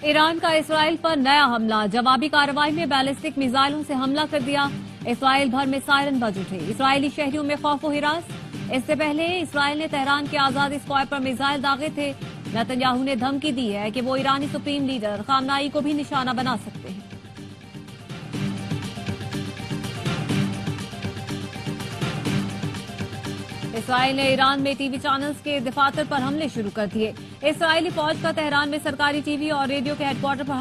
Iran का Israel पर नया हमला। जवाबी कार्रवाई में बैलिस्टिक मिसाइलों से हमला कर दिया। इसराइल भर में सायरन बज उठे। इसराइली शहरियों में खौफ व हिरास। इससे पहले इसराइल ने तेहरान के आजादी स्क्वायर पर मिसाइल दागे थे। नेतन्याहू ने धमकी दी है कि वो ईरानी सुप्रीम लीडर खामनाई को भी निशाना बना सकते हैं। इसराइल ने ईरान में टीवी चैनल्स के दफातर पर हमले शुरू कर दिए। इसराइली फौज का तेहरान में सरकारी टीवी और रेडियो के हेडक्वार्टर पर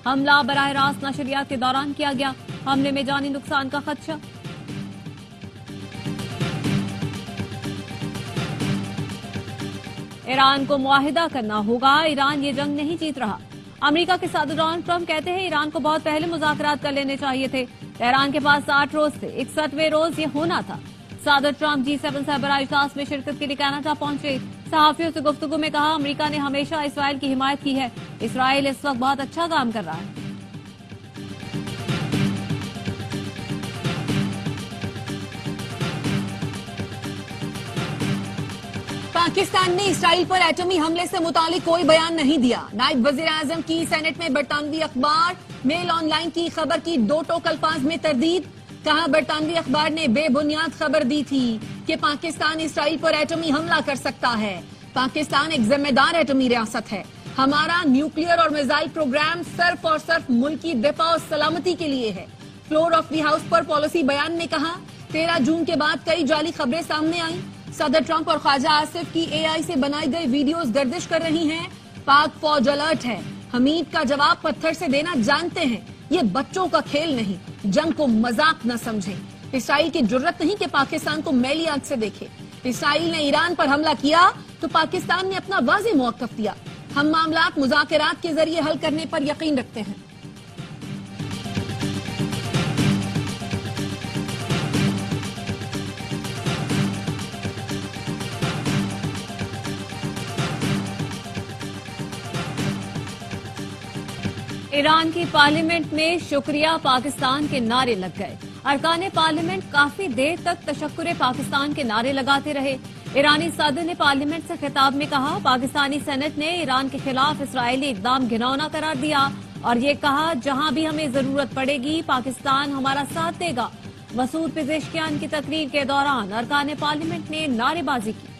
हमला बराह रास्त नशरियात के दौरान किया गया। हमले में जानी नुकसान का खदशा। ईरान को मुआहिदा करना होगा। ईरान ये जंग नहीं जीत रहा। अमेरिका के सदर डोनाल्ड ट्रंप कहते हैं ईरान को बहुत पहले मुज़ाकरात कर लेने चाहिए थे। तेहरान के पास 60 रोज थे, 61वें रोज ये होना था। सदर ट्रंप G7 सरबराह इजलास में शिरकत के लिए कनाडा पहुंचे। सहाफियों से गुफ्तगू में कहा, अमेरिका ने हमेशा इसराइल की हिमायत की है। इसराइल इस वक्त बहुत अच्छा काम कर रहा है। पाकिस्तान ने इसराइल पर एटमी हमले से मुतालिक कोई बयान नहीं दिया। नायब वजीर आजम की सेनेट में बरतानवी अखबार मेल ऑनलाइन की खबर की दो टोक अल्फाज में तरदीद। कहा, बरतानवी अखबार ने बेबुनियाद खबर दी थी कि पाकिस्तान इसराइल पर एटमी हमला कर सकता है। पाकिस्तान एक जिम्मेदार एटमी रियासत है। हमारा न्यूक्लियर और मिसाइल प्रोग्राम सिर्फ और सिर्फ मुल्क की दिफा और सलामती के लिए है। फ्लोर ऑफ द हाउस पर पॉलिसी बयान में कहा, 13 जून के बाद कई जाली खबरें सामने आई। सदर ट्रंप और ख्वाजा आसिफ की AI से बनाई गई वीडियोस गर्दिश कर रही हैं। पाक फौज अलर्ट है। हमीद का जवाब पत्थर से देना जानते हैं। ये बच्चों का खेल नहीं, जंग को मजाक न समझें। इसराइल की जुर्रत नहीं कि पाकिस्तान को मैली आंख से देखे। इसराइल ने ईरान पर हमला किया तो पाकिस्तान ने अपना वाज़ेह मौक़िफ़ दिया। हम मामलात मुज़ाकरात के जरिए हल करने पर यकीन रखते हैं। ईरान की पार्लियामेंट में शुक्रिया पाकिस्तान के नारे लग गए। अरकान पार्लियामेंट काफी देर तक तशक्कुरे पाकिस्तान के नारे लगाते रहे। ईरानी सदर ने पार्लियामेंट से खिताब में कहा, पाकिस्तानी सेनेट ने ईरान के खिलाफ इसराइली इकदाम घिनौना करार दिया और ये कहा, जहां भी हमें जरूरत पड़ेगी पाकिस्तान हमारा साथ देगा। मसूद पेजेश्कियान की तकरीर के दौरान अरकान पार्लियामेंट ने नारेबाजी की।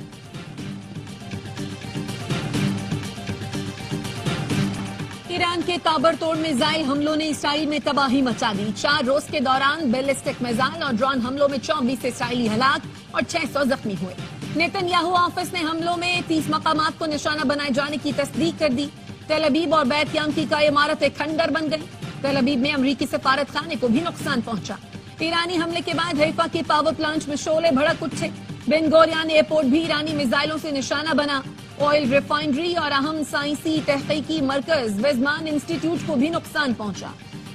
ईरान के ताबड़तोड़ मिसाइल हमलों ने इसराइल में तबाही मचा दी। 4 रोज के दौरान बैलिस्टिक मिसाइल और ड्रोन हमलों में 24 इसराइली हलाक और 600 जख्मी हुए। नेतन्याहू ऑफिस ने हमलों में 30 मकामात को निशाना बनाए जाने की तस्दीक कर दी। तेल अवीव और बैत याम की कई इमारतें खंडर बन गई। तेल अवीव में अमरीकी सफारत खाने को भी नुकसान पहुंचा। ईरानी हमले के बाद हैफा के पावर प्लांट में शोले भड़क उठे। बेन गोरियान एयरपोर्ट भी ईरानी मिसाइलों से निशाना बना। ऑयल रिफाइनरी और अहम साइंसी तहकीकी मरकज वेज़मान इंस्टीट्यूट को भी नुकसान पहुंचा।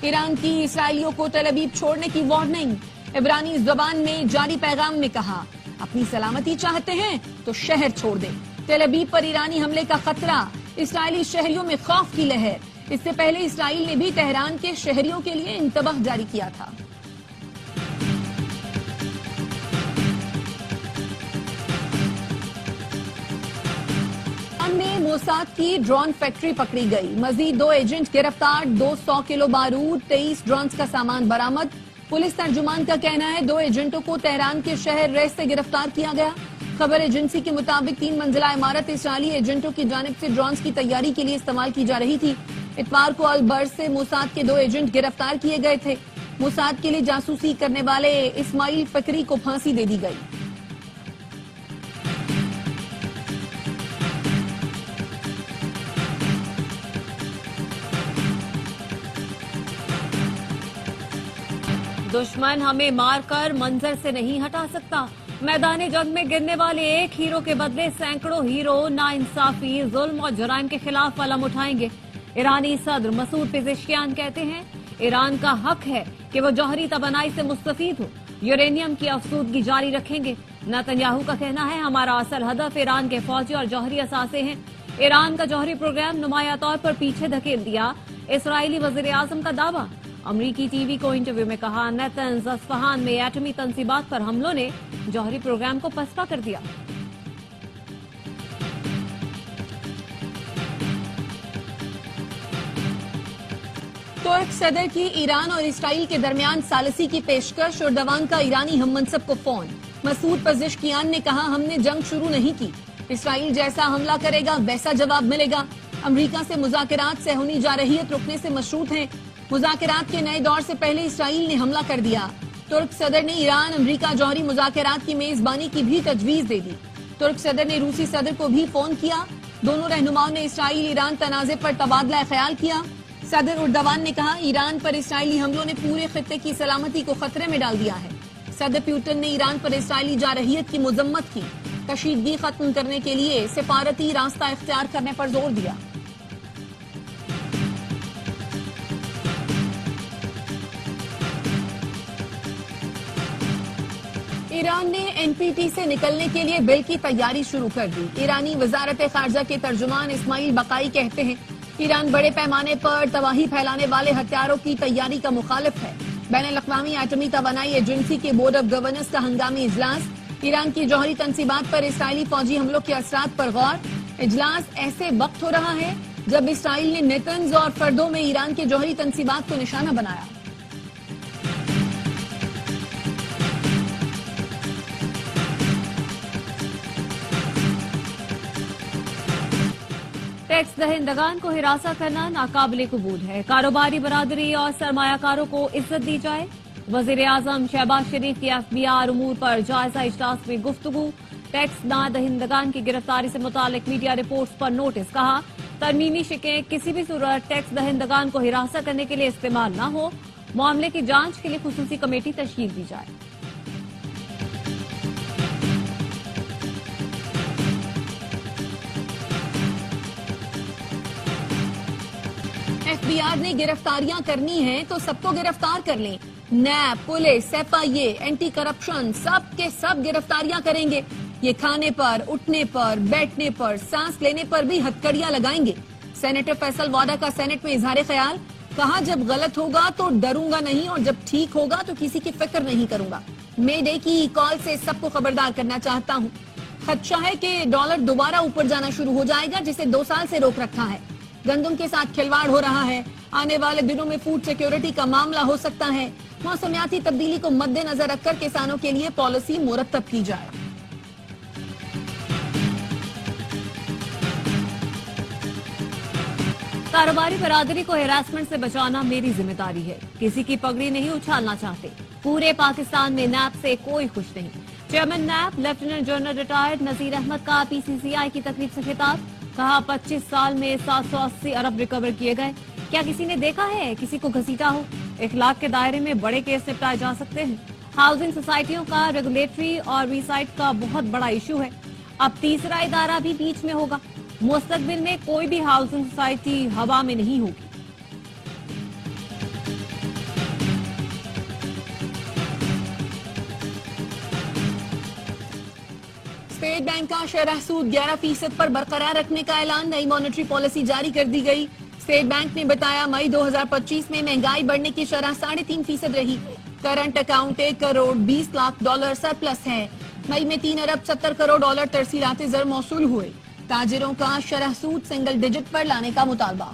ईरान की इसराइलियों को तेल अवीव छोड़ने की वार्निंग। इब्रानी जुबान में जारी पैगाम में कहा, अपनी सलामती चाहते हैं तो शहर छोड़ दें। तेल अवीव पर ईरानी हमले का खतरा। इसराइली शहरियों में खौफ की लहर। इससे पहले इसराइल ने भी तेहरान के शहरियों के लिए इंतबाह जारी किया था। में मोसाद की ड्रोन फैक्ट्री पकड़ी गई। मजीद 2 एजेंट गिरफ्तार। 200 किलो बारूद, 23 ड्रोन का सामान बरामद। पुलिस तर्जुमान का कहना है 2 एजेंटों को तेहरान के शहर रेस से गिरफ्तार किया गया। खबर एजेंसी के मुताबिक 3 मंजिला इमारत इसराइली एजेंटों की जानिब से ड्रोन की तैयारी के लिए इस्तेमाल की जा रही थी। इतवार को अल-बर्ज से मोसाद के 2 एजेंट गिरफ्तार किए गए थे। मोसाद के लिए जासूसी करने वाले इस्माइल फकरी को फांसी दे दी गई। दुश्मन हमें मारकर मंजर से नहीं हटा सकता। मैदान जंग में गिरने वाले एक हीरो के बदले सैकड़ों हीरो नाइंसाफी, जुल्म और जुराइम के खिलाफ अलम उठाएंगे। ईरानी सदर मसूद पेजेश्कियान कहते हैं, ईरान का हक है कि वो जौहरी तवानाई से मुस्तफीद हो। यूरेनियम की अफसूदगी जारी रखेंगे। नेतन्याहू का कहना है, हमारा असल हदफ ईरान के फौजी और जौहरी असासे हैं। ईरान का जौहरी प्रोग्राम नुमाया तौर पर पीछे धकेल दिया। इसराइली वजीर आजम का दावा। अमरीकी टीवी को इंटरव्यू में कहा, नेतन्स अस्फहान में एटमी तंसीबात पर हमलों ने जौहरी प्रोग्राम को पसपा कर दिया। ترک صدر کی ایران اور اسرائیل کے درمیان ثالثی کی پیشکش، اردوان کا ایرانی ہم منصب کو فون۔ مسعود پزشکیان نے کہا ہم نے جنگ شروع نہیں کی، اسرائیل جیسا حملہ کرے گا ویسا جواب ملے گا۔ امریکہ سے مذاکرات صہیونی جارحیت رکنے سے مشروط ہیں، مذاکرات کے نئے دور سے پہلے اسرائیل نے حملہ کر دیا۔ ترک صدر نے ایران امریکہ جوہری مذاکرات کی میزبانی کی بھی تجویز دے دی۔ ترک صدر نے روسی صدر کو بھی فون کیا، دونوں رہنماؤں نے اسرائیل ایران تنازع پر تبادلہ خیال کیا۔ صدر اردوان نے کہا ایران پر اسرائیلی حملوں نے پورے خطے کی سلامتی کو خطرے میں ڈال دیا ہے۔ صدر پیوٹن نے ایران پر اسرائیلی جارحیت کی مذمت کی، کشیدگی ختم کرنے کے لیے سفارتی راستہ اختیار کرنے پر زور دیا۔ ایران نے این پی ٹی سے نکلنے کے لیے بل کی تیاری شروع کر دی۔ ایرانی وزارت خارجہ کے ترجمان اسماعیل بقائی کہتے ہیں ایران بڑے پیمانے پر تباہی پھیلانے والے ہتھیاروں کی تیاری کا مخالف ہے۔ بین الاقوامی ایٹمی توانائی ایجنسی کے بورڈ آف گورننس کا ہنگامی اجلاس، ایران کی جوہری تنصیبات پر اسرائیلی فوجی حملوں کے اثرات پر غور۔ اجلاس ایسے وقت ہو رہا ہے جب اسرائیل نے نیتنز اور فردوں میں ایران کے جوہری تنصیبات کو نشانہ بنایا۔ ٹیکس دہندگان کو ہراساں کرنا ناقابل قبول ہے، کاروباری برادری اور سرمایہ کاروں کو عزت دی جائے۔ وزیر اعظم شہباز شریف کی ایف بی آر امور پر جائزہ اجلاس میں گفتگو۔ ٹیکس دہندگان کی گرفتاری سے متعلق میڈیا رپورٹس پر نوٹس، کہا ترمیمی شکیں کسی بھی صورت ٹیکس دہندگان کو ہراساں کرنے کے لیے استعمال نہ ہو، معاملے کی جانچ کے لیے خصوصی کمیٹی تشکیل دی جائے۔ ایف بی آر نے گرفتاریاں کرنی ہیں تو سب کو گرفتار کر لیں، نیب، پولیس، ایف آئی اے، اینٹی کرپشن سب کے سب گرفتاریاں کریں گے۔ یہ کھانے پر، اٹھنے پر، بیٹھنے پر، سانس لینے پر بھی ہتھکڑیاں لگائیں گے۔ سینیٹر فیصل واڈا کا سینٹ میں اظہار خیال، کہا جب غلط ہوگا تو ڈروں گا نہیں اور جب ٹھیک ہوگا تو کسی کی فکر نہیں کروں گا۔ مے ڈے کی کال سے سب کو خبردار کرنا چاہتا ہوں۔ خدشہ ہے کہ ڈالر دوبارہ اوپر جانا شروع ہو جائے گا جسے 2 سال سے روک رکھا ہے۔ گندم کے ساتھ کھلواڑ ہو رہا ہے، آنے والے دنوں میں فوڈ سیکیورٹی کا معاملہ ہو سکتا ہے۔ موسمیاتی تبدیلی کو مد نظر رکھ کر کسانوں کے لیے پالیسی مرتب کی جائے۔ کاروباری برادری کو ہراسمنٹ سے بچانا میری ذمہ داری ہے، کسی کی پگڑی نہیں اچھالنا چاہتے۔ پورے پاکستان میں نیب سے کوئی خوش نہیں۔ Chairman NAB lieutenant general retired Nazir Ahmed کا پی سی سی آئی کی تقریب سے خطاب، کہا 25 سال میں 780 ارب ریکور کیے گئے، کیا کسی نے دیکھا ہے کسی کو گھسیٹا ہو؟ اخلاق کے دائرے میں بڑے کیس نپٹائے جا سکتے ہیں۔ ہاؤسنگ سوسائٹیوں کا ریگولیٹری اور ریسائٹ کا بہت بڑا ایشو ہے، اب تیسرا ادارہ بھی بیچ میں ہوگا۔ مستقبل میں کوئی بھی ہاؤسنگ سوسائٹی ہوا میں نہیں ہوگی۔ اسٹیٹ بینک کا شرح سود 11% پر برقرار رکھنے کا اعلان، نئی مانیٹری پالیسی جاری کر دی گئی۔ اسٹیٹ بینک نے بتایا مئی 2025 میں مہنگائی بڑھنے کی شرح 3.5% رہی۔ Current account $1 crore 20 lakh surplus ہے۔ مئی میں 3 ارب 70 کروڑ ڈالر ترسیلات زر موصول ہوئے۔ تاجروں کا شرح سود سنگل ڈیجٹ پر لانے کا مطالبہ۔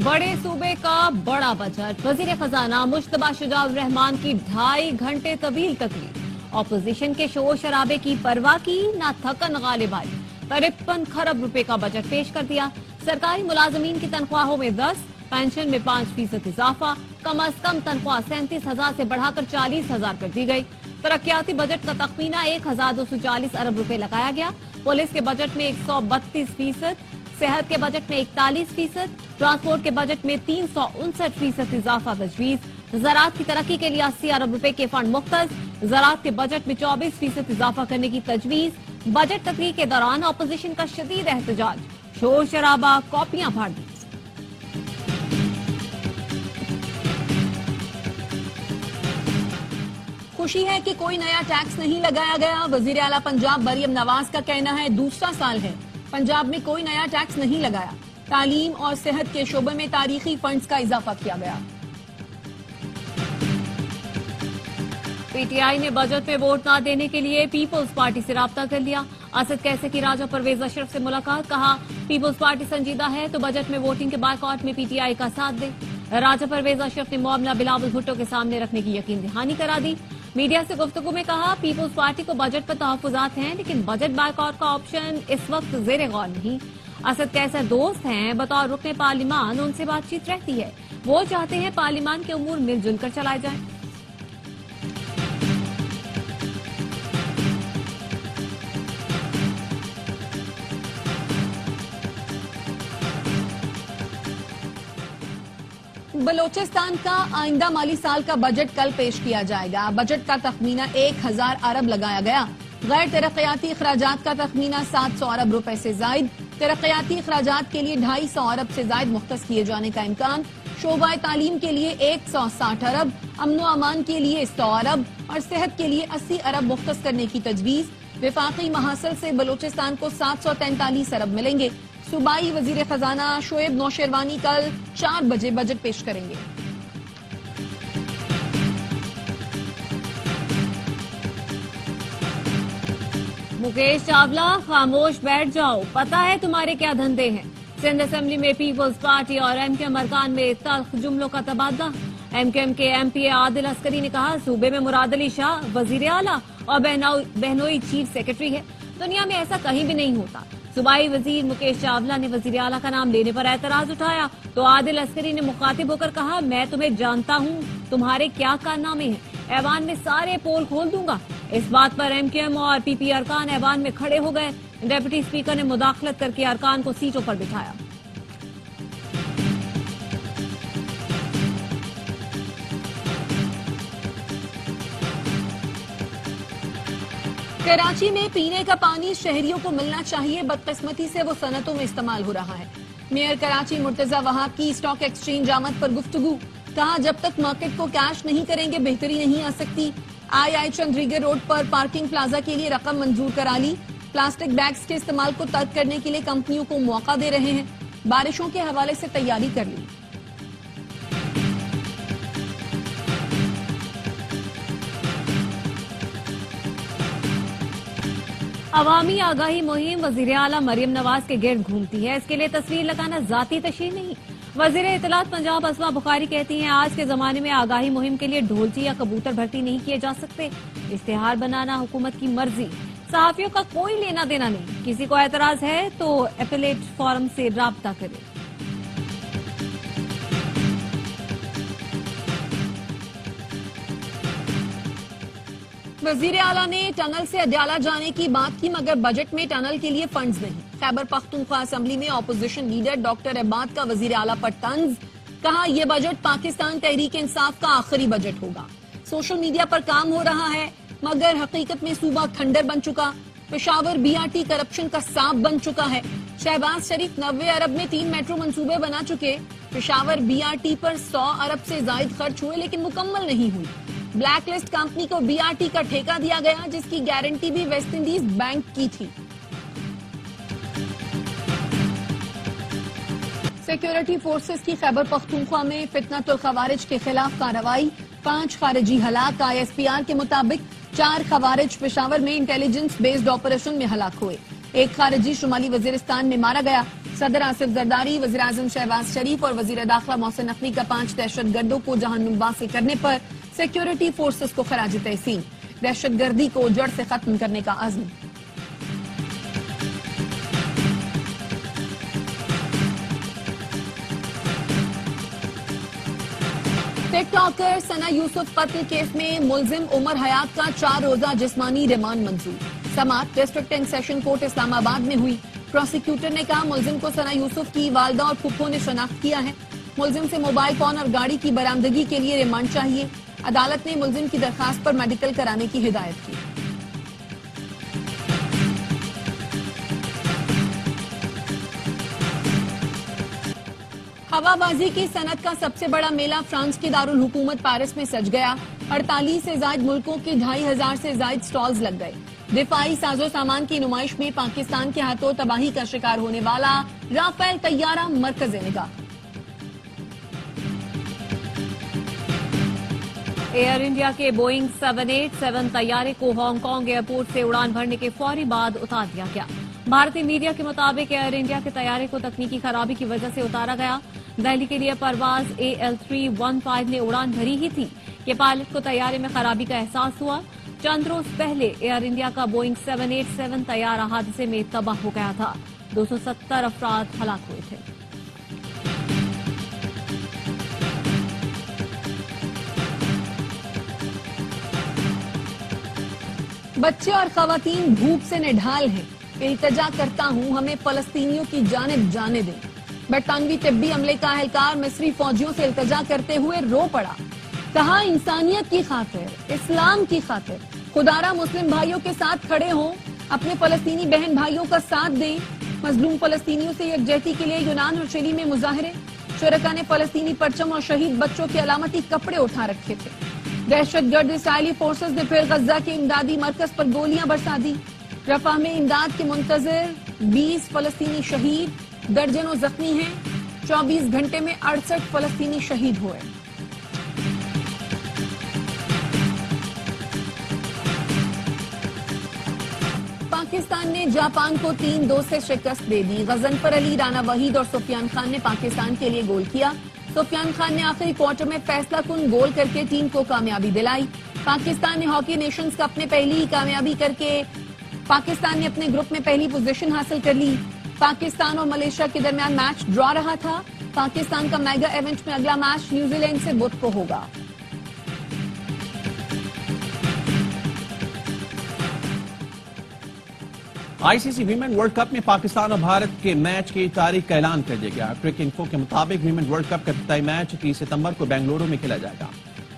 بڑے صوبے کا بڑا بجٹ، وزیر خزانہ مشتبہ شجاع الرحمان کی 2.5 گھنٹے طویل تقریر۔ اپوزیشن کے شور شرابے کی پرواہ کی نہ تھکن غالب آئی، 53 کھرب روپے کا بجٹ پیش کر دیا۔ سرکاری ملازمین کی تنخواہوں میں 10، پینشن میں 5% اضافہ، کم از کم تنخواہ 37,000 سے بڑھا کر 40,000 کر دی گئی۔ ترقیاتی بجٹ کا تخمینہ 1,240 ارب روپے لگایا گیا۔ پولیس کے بجٹ میں 132%، صحت کے بجٹ میں 41%، ٹرانسپورٹ کے بجٹ میں 359% اضافہ تجویز۔ زراعت کی ترقی کے لیے 80 ارب روپے کے فنڈ مختص، زراعت کے بجٹ میں 24% اضافہ کرنے کی تجویز۔ بجٹ تقریر کے دوران اپوزیشن کا شدید احتجاج، شور شرابہ، کاپیاں پھاڑ دی۔ خوشی ہے کہ کوئی نیا ٹیکس نہیں لگایا گیا، وزیر اعلیٰ پنجاب مریم نواز کا کہنا ہے دوسرا سال ہے پنجاب میں کوئی نیا ٹیکس نہیں لگایا۔ تعلیم اور صحت کے شعبے میں تاریخی فنڈز کا اضافہ کیا گیا۔ पी टी आई ने बजट में वोट न देने के लिए पीपल्स पार्टी से राब्ता कर लिया। असद कैसे की राजा परवेज अशरफ से मुलाकात, कहा पीपल्स पार्टी संजीदा है तो बजट में वोटिंग के बायकॉट में पीटीआई का साथ दे। राजा परवेज अशरफ ने मामला बिलावल भुट्टो के सामने रखने की यकीन दहानी करा दी। मीडिया से गुफ्तगू में कहा पीपल्स पार्टी को बजट पर तहफुजात हैं लेकिन बजट बायकॉट का ऑप्शन इस वक्त जेर गौर नहीं। असद कैसर दोस्त हैं, बतौर रुकने पार्लिमान उनसे बातचीत रहती है। वो चाहते हैं पार्लिमान के उमूर मिलजुल कर चलाए जाएं। बलोचिस्तान का आइंदा माली साल का बजट कल पेश किया जाएगा। बजट का तखमीना 1000 अरब लगाया गया। गैर तरक्याती अखराजात का तखमीना 700 अरब रुपए से जायद। तरक्याती अखराजात के लिए 250 अरब से जायद मुख्तस किए जाने का इम्कान। शोबा तालीम के लिए 160 अरब, अमनो अमान के लिए 100 अरब और सेहत के लिए 80 अरब मुख्तस करने की तजवीज। विफाकी महासल से बलोचिस्तान को 743 अरब मिलेंगे। सूबाई वजीर खजाना शोएब नौशेरवानी कल 4 बजे बजट पेश करेंगे। मुकेश चावला, खामोश बैठ जाओ, पता है तुम्हारे क्या धंधे हैं। सिंध असेंबली में पीपल्स पार्टी और एमकेएम अरकान में तल्ख जुमलों का तबादला। एमकेएम के एमपी आदिल अस्करी ने कहा सूबे में मुराद अली शाह वजीर आला और बहनोई चीफ सेक्रेटरी है। दुनिया में ऐसा कहीं भी नहीं होता। सूबाई वजीर मुकेश चावला ने वजीर आला का नाम लेने पर एतराज उठाया तो आदिल अस्करी ने मुखातिब होकर कहा मैं तुम्हें जानता हूँ, तुम्हारे क्या कारनामे हैं, ऐवान में सारे पोल खोल दूंगा। इस बात पर एमकेएम और पीपी अरकान ऐवान में खड़े हो गए। डेप्यूटी स्पीकर ने मुदाखलत करके अरकान को सीटों पर बिठाया। कराची में पीने का पानी शहरियों को मिलना चाहिए, बदकिस्मती से वो सनतों में इस्तेमाल हो रहा है। मेयर कराची मुर्तजा वहाब की स्टॉक एक्सचेंज आमद पर गुफ्तगू, कहा जब तक मार्केट को कैश नहीं करेंगे बेहतरी नहीं आ सकती। आई चंद्रीगर रोड पर पार्किंग प्लाजा के लिए रकम मंजूर करा ली। प्लास्टिक बैग्स के इस्तेमाल को तर्क करने के लिए कंपनियों को मौका दे रहे हैं। बारिशों के हवाले से तैयारी कर ली। अवामी आगाही मुहिम वजीर आला मरियम नवाज के गिर्द घूमती है। इसके लिए तस्वीर लगाना जाती तशरीह नहीं। वजीर इत्तलात पंजाब अस्मा बुखारी कहती हैं आज के जमाने में आगाही मुहिम के लिए ढोलची या कबूतर भर्ती नहीं किए जा सकते। इश्तिहार बनाना हुकूमत की मर्जी, सहाफियों का कोई लेना देना नहीं। किसी को एतराज है तो एपेलेट फोरम से राब्ता करे। वजीर आला ने टनल से अडयाला जाने की बात की मगर बजट में टनल के लिए फंड्स नहीं। खैबर पख्तूनख्वा असेंबली में ऑपोजिशन लीडर डॉक्टर अब्बाद का वजीर आला पर तंज, कहा यह बजट पाकिस्तान तहरीक इंसाफ का आखिरी बजट होगा। सोशल मीडिया पर काम हो रहा है मगर हकीकत में सूबा खंडर बन चुका। पेशावर बीआरटी करप्शन का सांप बन चुका है। शहबाज शरीफ 90 अरब में 3 मेट्रो मंसूबे बना चुके। पेशावर बीआरटी पर 100 अरब से जायद खर्च हुए लेकिन मुकम्मल नहीं हुई। ब्लैक लिस्ट कंपनी को बीआरटी का ठेका दिया गया जिसकी गारंटी भी वेस्ट इंडीज बैंक की थी। सिक्योरिटी फोर्सेस की खैबर पख्तूनख्वा में फितनतुल खवारिज के खिलाफ कार्रवाई, 5 खारिजी हलाक। आईएसपीआर के मुताबिक 4 खवारिज पेशावर में इंटेलिजेंस बेस्ड ऑपरेशन में हलाक हुए। 1 खारिजी शुमाली वजीरिस्तान में मारा गया। सदर आसिफ जरदारी, वजीर आजम शहबाज शरीफ और वजीर दाखिला मोहसिन नकवी का 5 दहशतगर्दों को जहन्नुम वासिल करने पर सिक्योरिटी फोर्सेस को खराज तहसीन। दहशतगर्दी को जड़ से खत्म करने का अज़्म। टिकटॉकर सना यूसुफ कत्ल केस में मुलजिम उमर हयात का 4 रोजा जिस्मानी रिमांड मंजूर। समात district and session court Islamabad में हुई। प्रोसिक्यूटर ने कहा मुलजिम को सना यूसुफ की वालदा और फुप्पो ने शनाख्त किया है। मुलजिम से मोबाइल फोन और गाड़ी की बरामदगी के लिए रिमांड चाहिए। अदालत ने मुलजिम की दरखास्त पर मेडिकल कराने की हिदायत की। हवाबाजी की सनत का सबसे बड़ा मेला फ्रांस के दारुल हुकूमत पेरिस में सज गया। 48 से ज्यादा मुल्कों के 2500 से ज्यादा स्टॉल्स लग गए। दिफाई साजो सामान की नुमाइश में पाकिस्तान के हाथों तबाही का शिकार होने वाला राफेल तैयारा मरकज़ निगाह। एयर इंडिया के बोइंग 787 तैयारे को हांगकांग एयरपोर्ट से उड़ान भरने के फौरी बाद उतार दिया गया। भारतीय मीडिया के मुताबिक एयर इंडिया के तैयारे को तकनीकी खराबी की वजह से उतारा गया। दिल्ली के लिए परवाज AL315 ने उड़ान भरी ही थी कि पायलट को तैयारे में खराबी का एहसास हुआ। चंद रोज पहले एयर इंडिया का बोइंग 787 तैयारा हादसे में तबाह हो गया था। 270 अफराद हलाक हुए थे। बच्चे और खवातीन भूख से निढाल हैं। इल्तिजा करता हूं, हमें फलस्तीनियों की जानिब जाने दें। बरतानवी तिब्बी अमले का एहलकार मिस्री फौजियों से इल्तिजा करते हुए रो पड़ा। कहा, इंसानियत की खातिर, इस्लाम की खातिर खुदारा मुस्लिम भाइयों के साथ खड़े हों, अपने फलस्तीनी बहन भाइयों का साथ दें। मजलूम फलस्तीनियों से यकजहती के लिए यूनान और चिली में मुजाहरे। शुरका ने फलस्तीनी परचम और शहीद बच्चों के अलामती कपड़े उठा रखे थे। दहशतगर्द इसराइली फोर्सेस ने फिर गजा के इमदादी मरकज पर गोलियां बरसा दी। रफा में इमदाद के मुंतजर 20 फलस्तीनी शहीद, दर्जनों जख्मी हैं। 24 घंटे में 68 फलस्तीनी शहीद हुए। पाकिस्तान ने जापान को 3-2 से शिकस्त दे दी। गजनफर अली, राना वहीद और सुफियान खान ने पाकिस्तान के लिए गोल किया। सुफियान खान ने आखिरी क्वार्टर में फैसला कुन गोल करके टीम को कामयाबी दिलाई। पाकिस्तान ने हॉकी नेशंस कप में पहली ही कामयाबी करके पाकिस्तान ने अपने ग्रुप में पहली पोजीशन हासिल कर ली। पाकिस्तान और मलेशिया के दरमियान मैच ड्रॉ रहा था। पाकिस्तान का मेगा इवेंट में अगला मैच न्यूजीलैंड से बुध को होगा। आईसीसी वीमेन वर्ल्ड कप में पाकिस्तान और भारत के मैच की तारीख का ऐलान कर दिया गया। क्रिकेट इन्फो के मुताबिक वीमेन वर्ल्ड कप का इब्तिदाई मैच 30 सितंबर को बेंगलुरु में खेला जाएगा।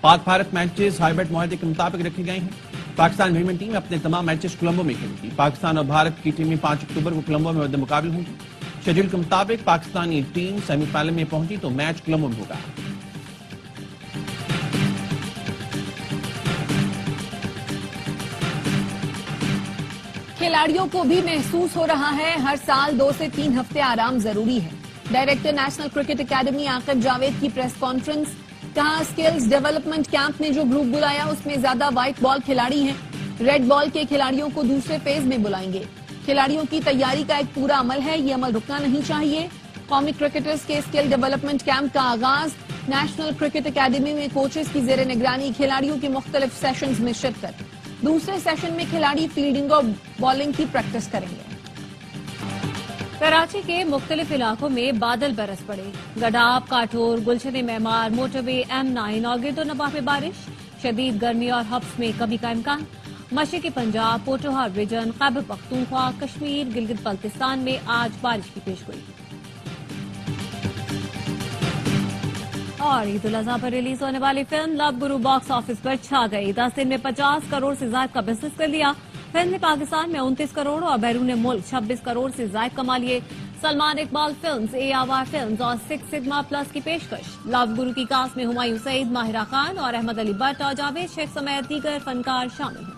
पाक भारत मैचेस हाइब्रिड मुआहदे के मुताबिक रखे गए हैं। पाकिस्तान वीमेन टीम अपने तमाम मैचेस कोलंबो में खेलेगी। पाकिस्तान और भारत की टीमें 5 अक्टूबर को कोलंबो में मद्दे मुकाबले होंगी। शेड्यूल के मुताबिक पाकिस्तानी टीम सेमीफाइनल में पहुंची तो मैच कोलंबो में होगा। खिलाड़ियों को भी महसूस हो रहा है, हर साल 2 से 3 हफ्ते आराम जरूरी है। Director national cricket academy Aqib Javed की प्रेस कॉन्फ्रेंस। कहा, स्किल्स डेवलपमेंट कैंप ने जो ग्रुप बुलाया उसमें ज्यादा व्हाइट बॉल खिलाड़ी हैं। रेड बॉल के खिलाड़ियों को दूसरे फेज में बुलाएंगे। खिलाड़ियों की तैयारी का एक पूरा अमल है, ये अमल रुकना नहीं चाहिए। कौमी क्रिकेटर्स के स्किल डेवलपमेंट कैंप का आगाज। नेशनल क्रिकेट एकेडमी में कोचेस की जेर निगरानी खिलाड़ियों के मुख्तलिफ सेशंस में शिरकत। दूसरे सेशन में खिलाड़ी फील्डिंग और बॉलिंग की प्रैक्टिस करेंगे। कराची के मुख्तलिफ इलाकों में बादल बरस पड़े। गडाब, काठोर, गुलशन मेहमार, मोटरवे, M9 और गिरदोनवाह में बारिश। शदीद गर्मी और हब्स में कमी का इम्कान। मशरक़ी पंजाब, पोठोहार रीजन, खैबर पख्तूनख्वा, कश्मीर, गिलगित बल्तिस्तान में आज बारिश की पेशगोई। और ईद उल अज़हा पर रिलीज होने वाली फिल्म लव गुरु बॉक्स ऑफिस पर छा गई। 10 दिन में 50 करोड़ से ज्यादा का बिजनेस कर लिया। फिल्म ने पाकिस्तान में 29 करोड़ और बैरून मुल्क 26 करोड़ से ज्यादा कमा लिए। Salman Iqbal films, AR films और 6 सिग्मा प्लस की पेशकश। लव गुरु की कास्ट में हुमायूं सईद, माहिरा खान और अहमद अली भट्ट और जावेद शेख समेत दीगर फनकार शामिल हैं।